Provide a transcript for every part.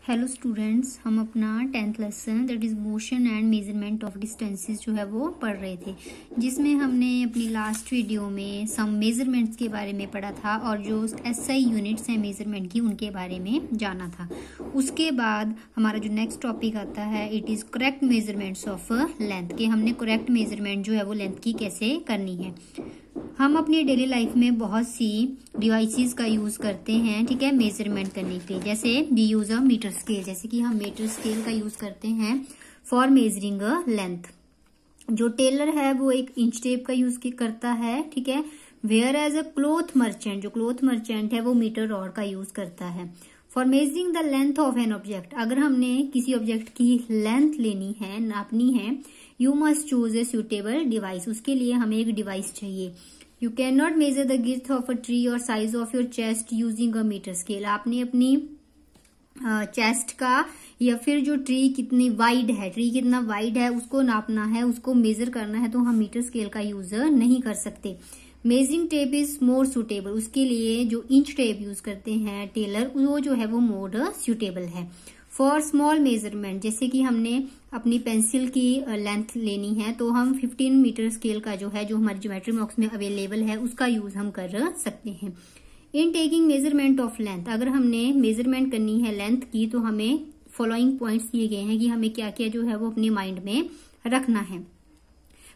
Hello students, हम अपना 10th lesson that is motion and measurement of distances जो है वो पढ़ रहे थे, जिसमें हमने अपनी लास्ट वीडियो में सम मेजरमेंट्स के बारे में पढ़ा था और जो एसआई यूनिट्स हैं मेजरमेंट की उनके बारे में जाना था। उसके बाद हमारा जो नेक्स्ट टॉपिक आता है it is correct measurements of length, कि हमने करेक्ट मेजरमेंट जो है वो लेंथ की कैसे करनी है। हम अपनी डेली लाइफ में बहुत सी डिवाइसेस का यूज करते हैं, ठीक है, मेजरमेंट करने के लिए। जैसे we use a metre scale, जैसे कि हम मीटर स्केल का यूज करते हैं फॉर मेजरिंग अ लेंथ। जो टेलर है वो एक इंच टेप का यूज करता है, ठीक है। Whereas a cloth merchant, जो क्लोथ मर्चेंट है वो मीटर रॉड का यूज करता है। For measuring the length of an object, अगर हमने किसी ऑब्जेक्ट की लेंथ लेनी है, नापनी है, you must choose a suitable device, उसके लिए हमें एक डिवाइस चाहिए। You can not measure the width of a tree और size of your chest using a metre scale. आपने अपनी चेस्ट का या फिर जो ट्री कितनी वाइड है, ट्री कितना वाइड है उसको नापना है, उसको मेजर करना है, तो हम मीटर स्केल का यूज नहीं कर सकते। Measuring tape is more suitable, उसके लिए जो इंच टेप यूज करते हैं टेलर, वो जो है वो मोर सुटेबल है। फॉर स्मॉल मेजरमेंट, जैसे कि हमने अपनी पेंसिल की लेंथ लेनी है तो हम 15 मीटर स्केल का जो है, जो हमारी ज्योमेट्री बॉक्स में अवेलेबल है, उसका यूज हम कर सकते हैं। In taking measurement of length, अगर हमने मेजरमेंट करनी है लेंथ की तो हमें फॉलोइंग पॉइंट्स दिए गए हैं कि हमें क्या क्या जो है वो अपने माइंड में रखना है।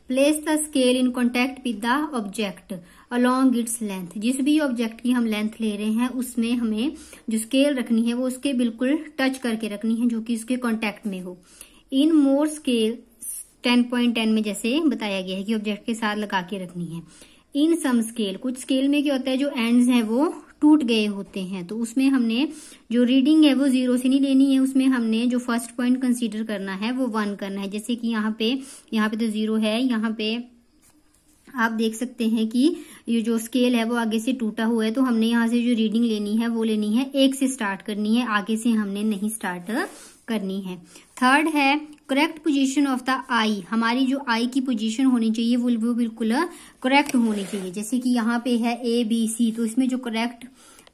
Place the scale in contact with the object along its length, जिस भी ऑब्जेक्ट की हम लेंथ ले रहे हैं उसमें हमें जो स्केल रखनी है वो उसके बिल्कुल टच करके रखनी है, जो कि उसके कॉन्टेक्ट में हो। इन मोर स्केल 10.10 में जैसे बताया गया है कि ऑब्जेक्ट के साथ लगा के रखनी है। इन सम स्केल, कुछ स्केल में क्या होता है, जो एंड्स हैं वो टूट गए होते हैं, तो उसमें हमने जो रीडिंग है वो 0 से नहीं लेनी है, उसमें हमने जो फर्स्ट पॉइंट कंसीडर करना है वो 1 करना है। जैसे कि यहाँ पे तो 0 है, यहाँ पे आप देख सकते हैं कि ये जो स्केल है वो आगे से टूटा हुआ है, तो हमने यहाँ से जो रीडिंग लेनी है वो लेनी है 1 से स्टार्ट करनी है, आगे से हमने नहीं स्टार्ट करनी है। थर्ड है करेक्ट पोजीशन ऑफ द आई, हमारी जो आई की पोजीशन होनी चाहिए वो बिल्कुल करेक्ट होनी चाहिए। जैसे कि यहाँ पे है ABC, तो इसमें जो करेक्ट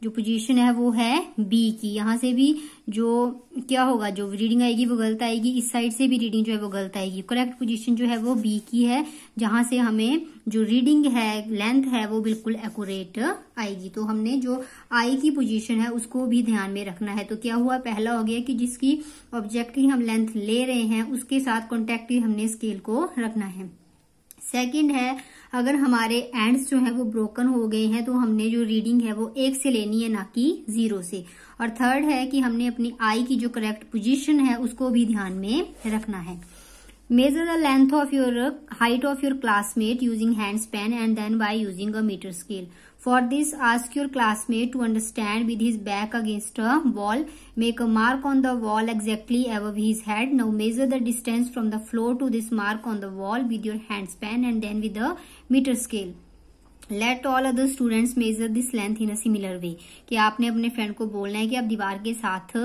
जो पोजीशन है वो है B की। यहाँ से भी जो क्या होगा, जो रीडिंग आएगी वो गलत आएगी, इस साइड से भी रीडिंग जो है वो गलत आएगी। करेक्ट पोजीशन जो है वो B की है, जहां से हमें जो रीडिंग है, लेंथ है, वो बिल्कुल एक्यूरेट आएगी। तो हमने जो आई की पोजीशन है उसको भी ध्यान में रखना है। तो क्या हुआ, पहला हो गया कि जिसकी ऑब्जेक्ट की हम लेंथ ले रहे हैं उसके साथ कॉन्टेक्ट ही हमने स्केल को रखना है। सेकंड है, अगर हमारे एंड्स जो है वो ब्रोकन हो गए हैं तो हमने जो रीडिंग है वो 1 से लेनी है, ना कि 0 से। और थर्ड है कि हमने अपनी आई की जो करेक्ट पोजीशन है उसको भी ध्यान में रखना है। Measure the length of your height of your classmate using hand span and then by using a metre scale. For this, ask your classmate to understand with his back against a wall. Make a mark on the wall exactly above his head. Now measure the distance from the floor to this mark on the wall with your handspan and then with the meter scale. Let all other students measure this length in a similar way. कि आपने अपने friend को बोलना है कि आप दीवार के साथ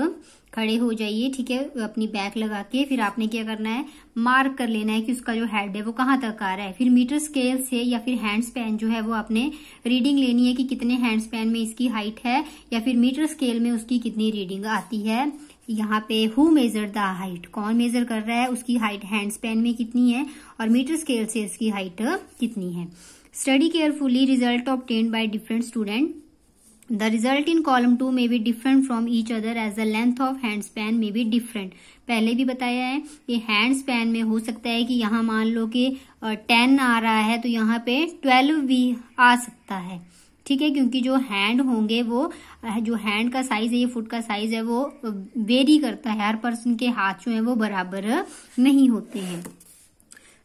खड़े हो जाइए, ठीक है, अपनी बैक लगा के। फिर आपने क्या करना है, मार्क कर लेना है कि उसका जो हेड है वो कहाँ तक आ रहा है। फिर मीटर स्केल से या फिर हैंड स्पैन जो है वो आपने रीडिंग लेनी है कि कितने हैंड स्पैन में इसकी हाइट है, या फिर मीटर स्केल में उसकी कितनी रीडिंग आती है। यहाँ पे हु मेजर द हाइट, कौन मेजर कर रहा है, उसकी हाइट हैंड स्पैन में कितनी है और मीटर स्केल से इसकी हाइट कितनी है। Study carefully result obtained by different student. The result in column 2 may be different from each other as the length of hand span may be different. पहले भी बताया है कि हैंड स्पैन में हो सकता है कि यहाँ मान लो कि 10 आ रहा है तो यहाँ पे 12 भी आ सकता है, ठीक है, क्योंकि जो हैंड होंगे वो जो हैंड का साइज है, ये फुट का साइज है, वो वेरी करता है। हर पर्सन के हाथ जो है वो बराबर नहीं होते हैं।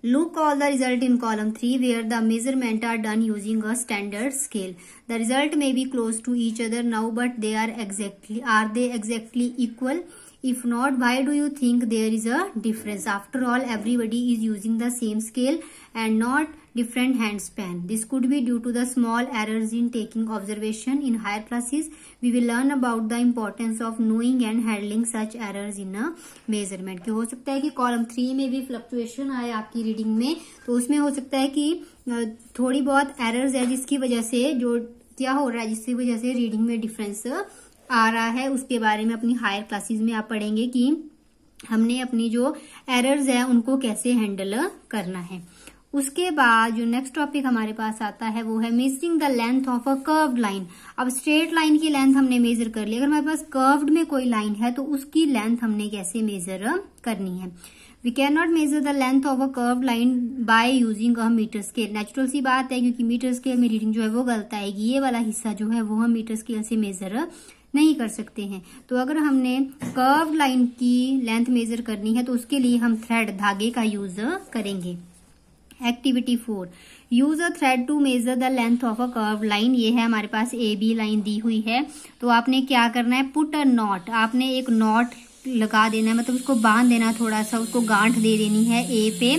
Look all the result in column 3 where the measurement are done using a standard scale. The result may be close to each other now, but are they exactly equal? If not, why do you think there is a difference? After all, everybody is using the same scale and not different hand span. This could be due to the small errors in taking observation. In higher classes, we will learn about the importance of knowing and handling such errors in a measurement. कि हो सकता है कि column 3 में भी fluctuation आए आपकी reading में, तो उसमें हो सकता है कि थोड़ी बहुत एरर्स है जिसकी वजह से जो क्या हो रहा है, जिसकी वजह से रीडिंग में डिफरेंस आ रहा है उसके बारे में अपनी हायर क्लासेस में आप पढ़ेंगे कि हमने अपनी जो एरर्स है उनको कैसे हैंडल करना है। उसके बाद जो नेक्स्ट टॉपिक हमारे पास आता है वो है measuring the length of a curved line. अब स्ट्रेट लाइन की लेंथ हमने मेजर कर ली, अगर हमारे पास कर्व्ड में कोई लाइन है तो उसकी लेंथ हमने कैसे मेजर करनी है। We can not measure the length of a curved line by using a metre scale. Natural सी बात है क्योंकि मीटर स्केल में रीडिंग जो है वो गलत आएगी, ये वाला हिस्सा जो है वो हम मीटर स्केल से मेजर नहीं कर सकते हैं। तो अगर हमने कर्व्ड लाइन की लेंथ मेजर करनी है तो उसके लिए हम थ्रेड धागे का यूज करेंगे। Activity 4, use a thread to measure the length of a curved line. ये है हमारे पास ए बी लाइन दी हुई है, तो आपने क्या करना है, पुट अ नॉट, आपने एक नॉट लगा देना है, मतलब उसको बांध देना, थोड़ा सा उसको गांठ दे देनी है ए पे।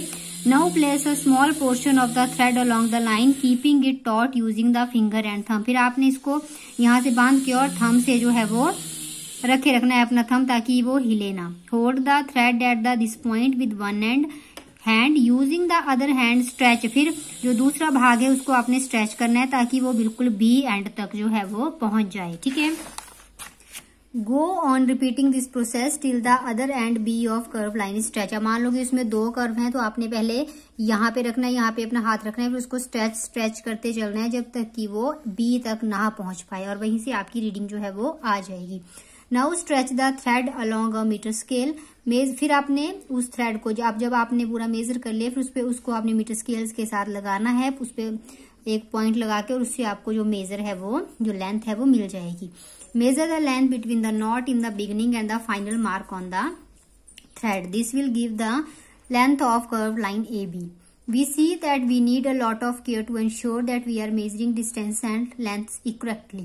Now place a small portion of the thread along the line keeping it taught using the finger and thumb. फिर आपने इसको यहाँ से बांध के और थंब से जो है वो रखना है अपना थंब, ताकि वो हिले ना। Hold the thread at the this point with one hand using the other hand stretch. फिर जो दूसरा भाग है उसको आपने स्ट्रेच करना है ताकि वो बिल्कुल बी एंड तक जो है वो पहुंच जाए, ठीक है। Go on repeating this process till the other end B of curve line stretch. अब मान लो कि इसमें 2 कर्व हैं तो आपने पहले यहाँ पे रखना है, यहाँ पे अपना हाथ रखना है, फिर उसको स्ट्रेच करते चलना है जब तक कि वो बी तक ना पहुंच पाए, और वहीं से आपकी रीडिंग जो है वो आ जाएगी। Now stretch the thread along a metre scale. फिर आपने उस थ्रेड को जब आपने पूरा मेजर कर लिया, फिर उसको आपने मीटर स्केल्स के साथ लगाना है, उस पर एक पॉइंट लगा के, और उससे आपको जो मेजर है वो जो लेंथ है वो मिल जाएगी। Measure the length between the knot in the beginning and the final mark on the thread, this will give the length of curve line A B. We see that we need a lot of care to ensure that we are measuring distance and lengths correctly.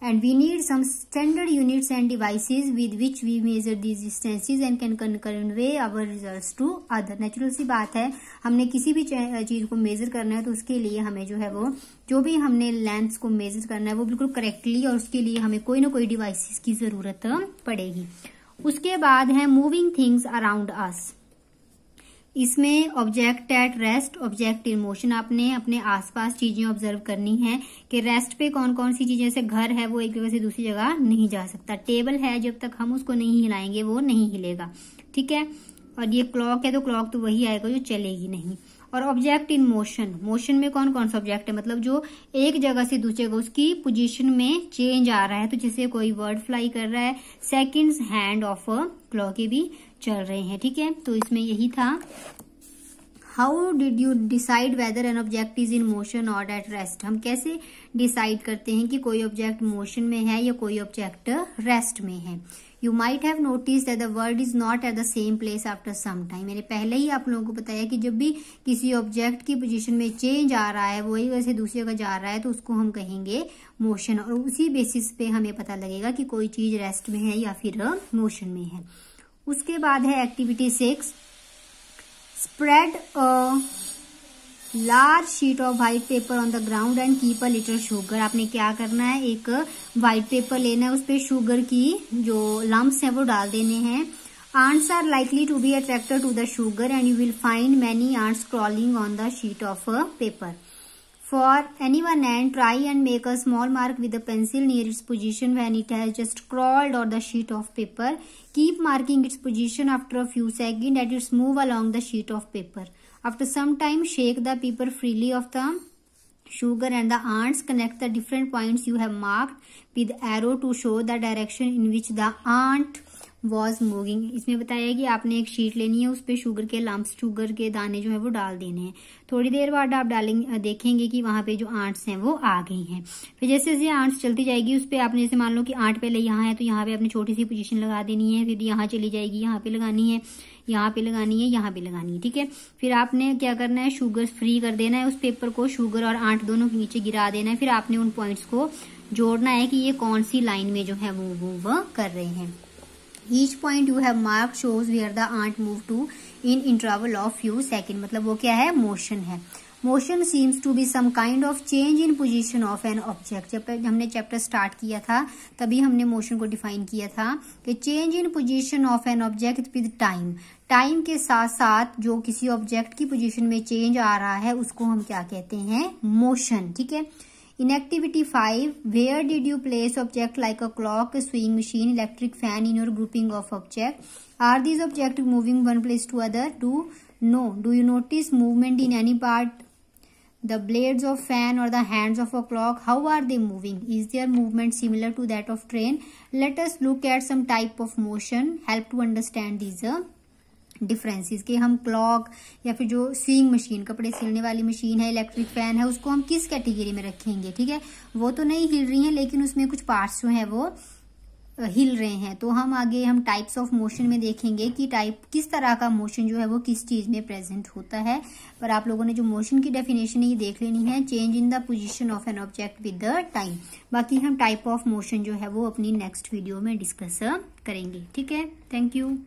And we need some standard units and devices with which we measure these distances and can convey our results to other. Natural सी बात है, हमने किसी भी चीज को major करना है तो उसके लिए हमें जो है वो जो भी हमने लेंथ्स को मेजर करना है वो बिल्कुल करेक्टली, और उसके लिए हमें कोई ना कोई डिवाइसेस की जरूरत पड़ेगी। उसके बाद है मूविंग थिंग्स अराउंड अस। इसमें object at rest, object in motion. आपने अपने आसपास चीजें ऑब्जर्व करनी है कि रेस्ट पे कौन कौन सी चीजें, जैसे घर है वो एक जगह से दूसरी जगह नहीं जा सकता, टेबल है जब तक हम उसको नहीं हिलाएंगे वो नहीं हिलेगा, ठीक है। और ये क्लॉक है तो क्लॉक तो वही आएगा जो चलेगी नहीं। और ऑब्जेक्ट इन मोशन, मोशन में कौन कौन सा ऑब्जेक्ट है, मतलब जो एक जगह से दूसरी जगह उसकी पोजीशन में चेंज आ रहा है, तो जैसे कोई बर्ड फ्लाई कर रहा है, seconds hand of a clock ये भी चल रहे हैं, ठीक है। तो इसमें यही था। How did you decide whether an object is in motion और एट रेस्ट। हम कैसे डिसाइड करते हैं कि कोई ऑब्जेक्ट मोशन में है या कोई ऑब्जेक्ट रेस्ट में है। You might have notice that the word is not at the same place after some time. मैंने पहले ही आप लोगों को बताया कि जब भी किसी ऑब्जेक्ट की पोजीशन में चेंज आ रहा है, वही वैसे दूसरी जगह जा रहा है, तो उसको हम कहेंगे मोशन, और उसी बेसिस पे हमें पता लगेगा कि कोई चीज रेस्ट में है या फिर मोशन में है। उसके बाद है activity 6, spread a large sheet of white paper on the ground and keep a little sugar. आपने क्या करना है, एक व्हाइट पेपर लेना है, उस पे शुगर की जो लम्प्स हैं वो डाल देने हैं। ants are likely to be attracted to the sugar and you will find many ants crawling on the sheet of paper. For any one ant, try and make a small mark with a pencil near its position when it has just crawled on the sheet of paper. Keep marking its position after a few seconds as it moves along the sheet of paper. After some time, shake the paper freely of the sugar and the ants connect the different points you have marked with arrow to show the direction in which the ant was moving. इसमें बताया कि आपने एक sheet लेनी है, उस पे sugar के लम्प्स, शुगर के दाने जो है वो डाल देने हैं। थोड़ी देर बाद आप देखेंगे कि वहां पे जो आंट्स हैं वो आ गई हैं। फिर जैसे जैसे आंट्स चलती जाएगी उस पे आपने, जैसे मान लो कि आंट पहले यहाँ है तो यहाँ पे आपने छोटी सी पोजीशन लगा देनी है, फिर यहाँ चली जाएगी, यहाँ पे लगानी है, यहाँ पे लगानी है, यहाँ पे लगानी है, ठीक है। फिर आपने क्या करना है, शुगर फ्री कर देना है, उस पेपर को शुगर और आंट दोनों के नीचे गिरा देना है। फिर आपने उन पॉइंट्स को जोड़ना है कि ये कौन सी लाइन में जो है वो मूव कर रहे हैं। Each point you have marked shows where the ant moved to in interval of few seconds। मतलब वो क्या है, मोशन है। Motion seems to be some kind of change in position of an object। जब हमने चैप्टर स्टार्ट किया था तभी हमने मोशन को डिफाइन किया था कि change in position of an object with time, time के साथ साथ जो किसी ऑब्जेक्ट की पोजीशन में चेंज आ रहा है उसको हम क्या कहते हैं, मोशन, ठीक है। In activity 5, where did you place object like a clock, a sewing machine, electric fan in your grouping of objects? Are these objects moving one place to other? No. Do you notice movement in any part? The blades of fan or the hands of a clock, how are they moving? Is their movement similar to that of train? Let us look at some type of motion, help to understand these differences के हम clock या फिर जो swing machine, कपड़े सिलने वाली machine है, electric fan है, उसको हम किस कैटेगरी में रखेंगे, ठीक है। वो तो नहीं हिल रही हैं लेकिन उसमें कुछ पार्ट्स जो है वो हिल रहे हैं। तो हम आगे हम टाइप्स ऑफ मोशन में देखेंगे कि किस तरह का मोशन जो है वो किस चीज में प्रेजेंट होता है। पर आप लोगों ने जो मोशन की डेफिनेशन है ये देख लेनी है, change in the position of an object with the time. बाकी हम टाइप ऑफ मोशन जो है वो अपनी नेक्स्ट वीडियो में डिस्कस करेंगे, ठीक है। Thank you.